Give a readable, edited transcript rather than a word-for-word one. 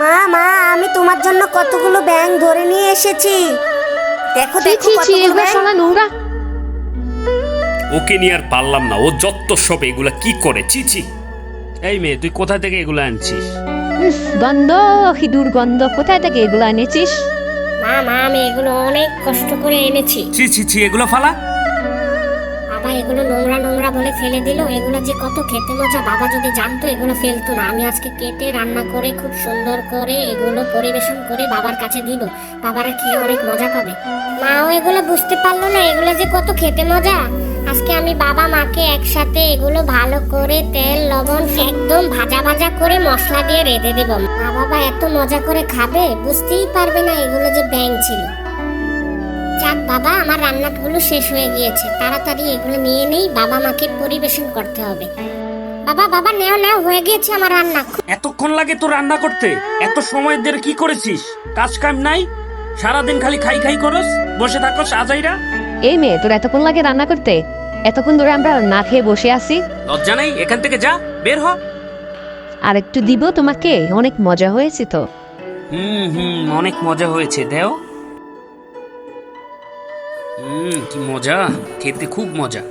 মা মা, আমি তোমার জন্য কতগুলো ব্যাঙ ধরে নিয়ে এসেছি। দেখো ছি দেখো ছি ছি, কতগুলো এগুলো ব্যাঙ। সোনা নোংরা। ওকে নিয়ে আর পারলাম না, ও যত সব এগুলা কি করে, ছি ছি। এই মেয়ে, তুই কোথা থেকে এগুলো আনছিস? গন্ধ, কি দুর্গন্ধ! কোথায় থেকে এগুলো এনেছিস? মা মা, আমি এগুলো অনেক কষ্ট করে এনেছি। ছি ছি ছি, এগুলো ফালা। বাবা এগুলো নোংরা নোংরা বলে ফেলে দিল। এগুলো যে কত খেতে মজা, বাবা যদি জানতো এগুলো ফেলতো না। আমি আজকে কেটে রান্না করে খুব সুন্দর করে এগুলো পরিবেশন করে বাবার কাছে দিব। বাবারা খেয়ে অনেক মজা পাবে। মাও এগুলো বুঝতে পারলো না এগুলো যে কত খেতে মজা। আজকে আমি বাবা মাকে একসাথে এগুলো ভালো করে তেল লবণ একদম ভাজা ভাজা করে মশলা দিয়ে রেঁধে দেব। মা বাবা এত মজা করে খাবে, বুঝতেই পারবে না এগুলো যে ব্যাঙ ছিল। যাক বাবা, আমার রান্নাগুলো শেষ হয়ে গিয়েছে, তাড়াতাড়ি এগুলো নিয়ে নেই, বাবা মাকে পরিবেশন করতে হবে। বাবা বাবা, নেও নেও, হয়ে গিয়েছে আমার রান্না। এতক্ষণ লাগে তো রান্না করতে? এত সময় ধরে কি করেছিস? কাজ কাম নাই? সারাদিন খালি খাই খাই করস, বসে থাকস আজাইরা। এই মেয়ে, তোর এতক্ষণ লাগে রান্না করতে? এতক্ষণ ধরে আমরা না খেয়ে বসে আছি। লজ্জা নেই? এখান থেকে যা, বের হ। আর একটু দিব তোমাকে, অনেক মজা হয়েছে তো। অনেক মজা হয়েছে, দেও। কি মজা, খেতে খুব মজা।